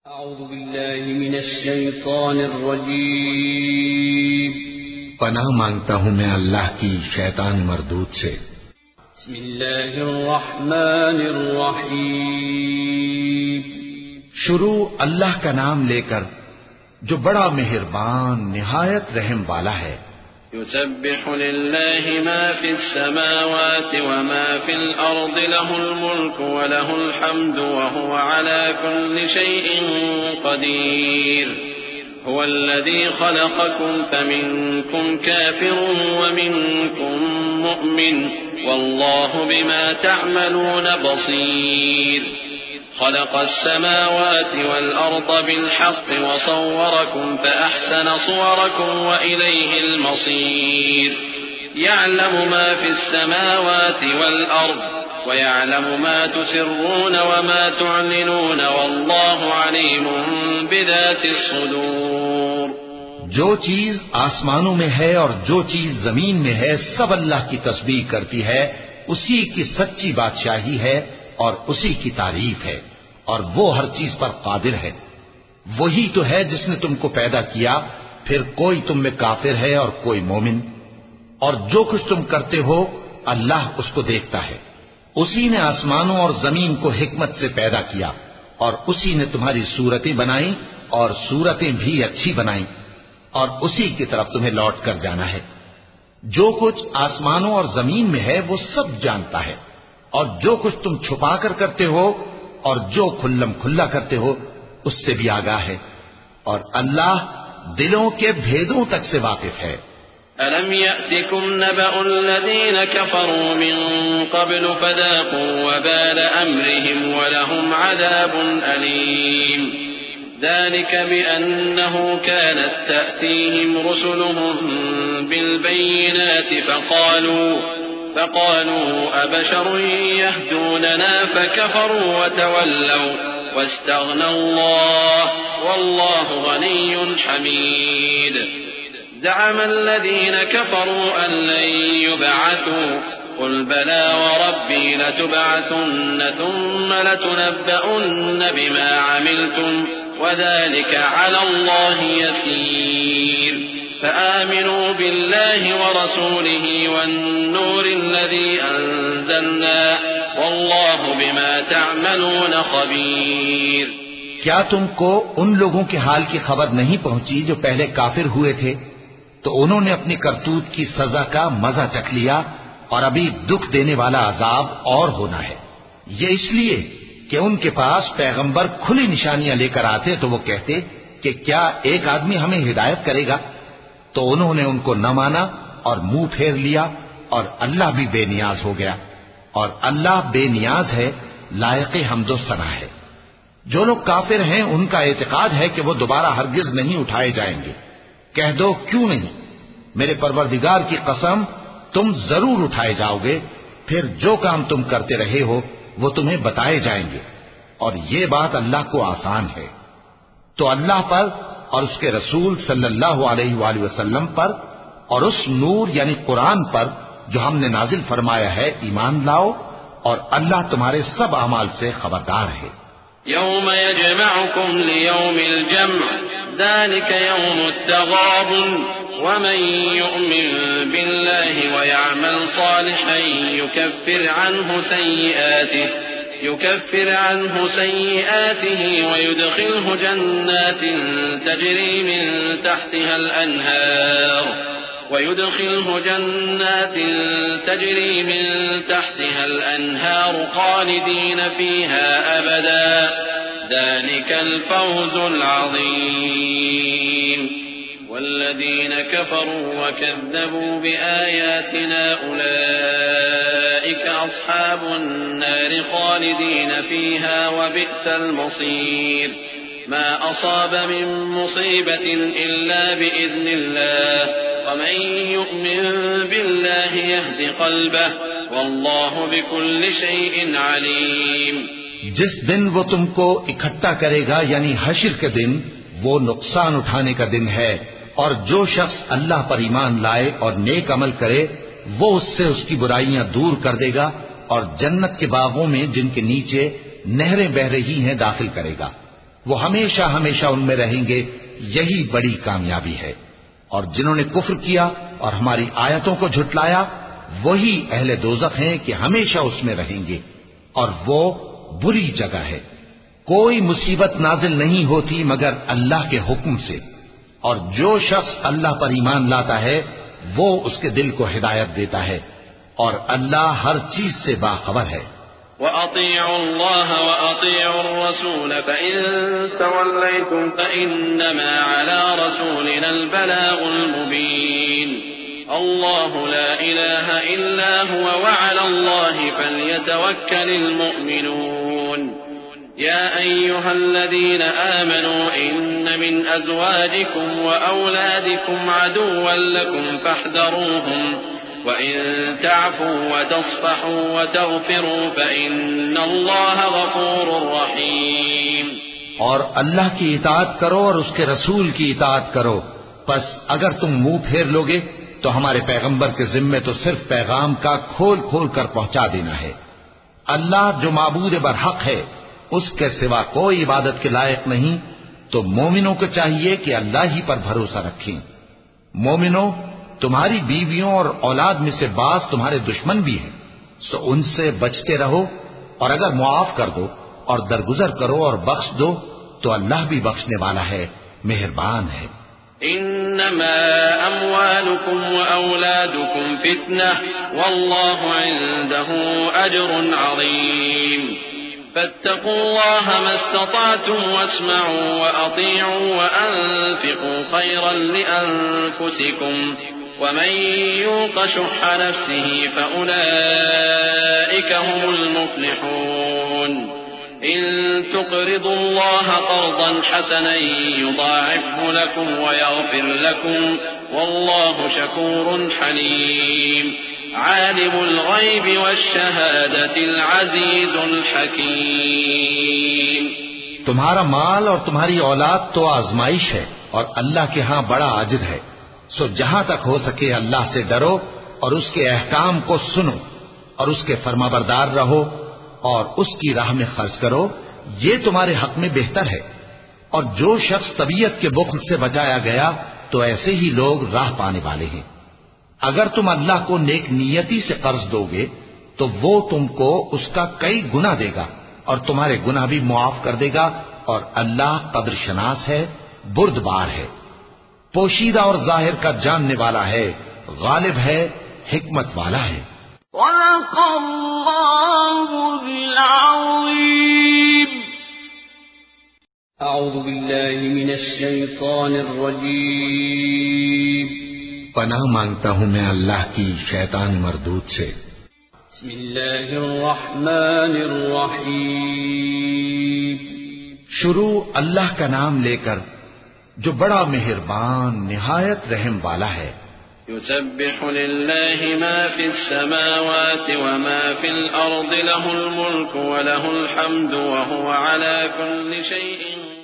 اعوذ باللہ من الشیطان الرجیم پناہ مانگتا ہوں میں اللہ کی شیطان مردود سے۔ بسم اللہ الرحمن الرحیم شروع اللہ کا نام لے کر جو بڑا مہربان نہایت رحم والا ہے۔ يسبح لله ما في السماوات وما في الأرض له الملك وله الحمد وهو على كل شيء قدير هو الذي خلقكم فمنكم كافر ومنكم مؤمن والله بما تعملون بصير خلق السماوات والأرض بالحق وصوركم فأحسن صوركم وإليه المصير يعلم ما في السماوات والأرض ويعلم ما تسرون وما تعلنون والله عليم بذات الصدور۔ جو چیز آسمانوں میں ہے اور جو چیز زمین میں ہے سب اللہ کی تسبیح کرتی ہے، اسی کی سچی بادشاہی ہے اور اسی کی تعریف ہے، اور وہ ہر چیز پر قادر ہے۔ وہی تو ہے جس نے تم کو پیدا کیا، پھر کوئی تم میں کافر ہے اور کوئی مومن، اور جو کچھ تم کرتے ہو اللہ اس کو دیکھتا ہے۔ اسی نے آسمانوں اور زمین کو حکمت سے پیدا کیا، اور اسی نے تمہاری صورتیں بنائی اور صورتیں بھی اچھی بنائیں، اور اسی کی طرف تمہیں لوٹ کر جانا ہے۔ جو کچھ آسمانوں اور زمین میں ہے وہ سب جانتا ہے، اور جو کچھ تم چھپا کر کرتے ہو اور جو کھلم کھلا کرتے ہو اس سے بھی آگاہ ہے، اور اللہ دلوں کے بھیدوں تک سے واقف ہے۔ أَلَمْ يَأْتِكُمْ نَبَأُ الَّذِينَ كَفَرُوا مِن قَبْلُ فَذَاقُوا وَبَالَ أَمْرِهِمْ وَلَهُمْ عَذَابٌ أَلِيمٌ ذَلِكَ بِأَنَّهُ كَانَتْ تَأْتِيهِمْ رُسُلُهُم بِالْبَيِّنَاتِ فقالوا أبشر يهدوننا فكفروا وتولوا واستغنى الله والله غني حميد زعم الذين كفروا أن لن يبعثوا قل بلى وربي لتبعثن ثم لتنبؤن بما عملتم وذلك على الله يسير فآمنوا بالله ورسوله والنور الذي أنزلنا والله بما تعملون خبير۔ کیا تم کو ان لوگوں کے حال کی خبر نہیں پہنچی جو پہلے کافر ہوئے تھے؟ تو انہوں نے اپنی کرتوت کی سزا کا مزہ چکھ لیا، اور ابھی دکھ دینے والا عذاب اور ہونا ہے۔ یہ اس لیے کہ ان کے پاس پیغمبر کھلی نشانیاں لے کر آتے تو وہ کہتے کہ کیا ایک آدمی ہمیں ہدایت کرے گا؟ تو انہوں نے ان کو نہ مانا اور منہ پھیر لیا، اور اللہ بھی بے نیاز ہو گیا، اور اللہ بے نیاز ہے، لائق حمد و ثنا ہے۔ جو لوگ کافر ہیں ان کا اعتقاد ہے کہ وہ دوبارہ ہرگز نہیں اٹھائے جائیں گے۔ کہہ دو کیوں نہیں؟ میرے پروردگار کی قسم تم ضرور اٹھائے جاؤ گے، پھر جو کام تم کرتے رہے ہو وہ تمہیں بتائے جائیں گے، اور یہ بات اللہ کو آسان ہے۔ تو اللہ پر اور اس کے رسول صلی اللہ علیہ وآلہ وسلم پر اور اس نور یعنی قرآن پر جو ہم نے نازل فرمایا ہے ایمان لاؤ، اور اللہ تمہارے سب اعمال سے خبردار ہے۔ يوم يجمعكم ليوم الجمع ذلك يوم التغابن ومن يؤمن بالله ويعمل صالحا يكفر عنه سيئاته ويدخله جنات تجري من تحتها الأنهار خالدين فيها أبدا ذلك الفوز العظيم والذين كفروا وكذبوا بآياتنا أولئك أصحاب النار خالدين فيها وبئس المصير ما أصاب من مصيبة إلا بإذن الله ومن يؤمن بالله يهد قلبه والله بكل شيء عليم۔ جس دن وہ تم کو اکٹھا کرے گا یعنی حشر کے دن، وہ نقصان اٹھانے کا دن ہے، اور جو شخص اللہ پر ایمان لائے اور نیک عمل کرے وہ اس سے اس کی برائیاں دور کر دے گا، اور جنت کے باغوں میں جن کے نیچے نہریں بہ رہی ہیں داخل کرے گا۔ وہ ہمیشہ ہمیشہ ان میں رہیں گے، یہی بڑی کامیابی ہے۔ اور جنہوں نے کفر کیا اور ہماری آیتوں کو جھٹلایا، وہی اہل دوزخ ہیں کہ ہمیشہ اس میں رہیں گے، اور وہ بری جگہ ہے۔ کوئی مصیبت نازل نہیں ہوتی مگر اللہ کے حکم سے، اور جو شخص اللہ پر ایمان لاتا ہے وہ اس کے دل کو ہدایت دیتا ہے، اور اللہ ہر چیز سے باخبر ہے۔ وَأَطِيعُوا اللَّهَ وَأَطِيعُوا الرَّسُولَ فَإِن تَوَلَّيْتُمْ فَإِنَّمَا عَلَى رَسُولِنَا الْبَلَاغُ الْمُبِينُ اللَّهُ لَا إِلَٰهَ إِلَّا هُوَ وَعَلَى اللَّهِ فَلْيَتَوَكَّلِ الْمُؤْمِنُونَ يَا أَيُّهَا الَّذِينَ آمَنُوا إِنَّ مِنْ أَزْوَاجِكُمْ وَأَوْلَادِكُمْ عَدُوًّا لَكُمْ فَاحْذَرُوهُمْ وَإِن تَعْفُوا وَتَصْفَحُوا وَتَغْفِرُوا فَإِنَّ اللَّهَ غَفُورٌ رَّحِيمٌ۔ اور اللہ کی اطاعت کرو اور اس کے رسول کی اطاعت کرو، پس اگر تم منہ پھیر لوگے تو ہمارے پیغمبر کے ذمے تو صرف پیغام کا کھول کھول کر پہنچا دینا ہے۔ اللہ جو معبود برحق ہے، اس کے سوا کوئی عبادت کے لائق نہیں، تو مومنوں کو چاہیے کہ اللہ ہی پر بھروسہ رکھیں۔ مومنوں، تمہاری بیویوں اور اولاد میں سے بعض تمہارے دشمن بھی ہیں، سو ان سے بچتے رہو، اور اگر معاف کر دو اور درگزر کرو اور بخش دو تو اللہ بھی بخشنے والا ہے، مہربان ہے۔ انما اموالكم واولادكم فتنة والله عنده اجر عظيم فاتقوا الله ما استطعتم واسمعوا واطيعوا وانفقوا خيرا لانفسكم ومن يوق شح نفسه فاولئك هم المفلحون إن تقرضوا الله قرضا حسنا يضاعفه لكم ويغفر لكم والله شكور حليم عالم الغيب والشهادة العزيز الحكيم۔ تمہارا مال اور تمہاری اولاد تو آزمائش ہے اور اللہ کے ہاں بڑا اجر ہے، سو جہاں تک ہو سکے اللہ سے ڈرو اور اس کے احکام کو سنو اور اس کے فرمانبردار رہو اور اس کی راہ میں خرچ کرو، یہ تمہارے حق میں بہتر ہے۔ اور جو شخص طبیعت کے بخل سے بچایا گیا تو ایسے ہی لوگ راہ پانے والے ہیں۔ اگر تم اللہ کو نیک نیتی سے قرض دو گے تو وہ تم کو اس کا کئی گنا دے گا اور تمہارے گناہ بھی معاف کر دے گا، اور اللہ قدر شناس ہے، بردبار ہے، پوشیدہ اور ظاہر کا جاننے والا ہے، غالب ہے، حکمت والا ہے۔ صدق اللہ العظیم۔ اعوذ باللہ من الشیطان الرجیم۔ پناہ مانگتا ہوں میں اللہ کی شیطان مردود سے۔ بسم اللہ الرحمن الرحیم۔ شروع اللہ کا نام لے کر جو بڑا مہربان نہایت رحم والا ہے۔ يسبح لله ما في السماوات وما في الأرض له الملك وله الحمد وهو على كل شيء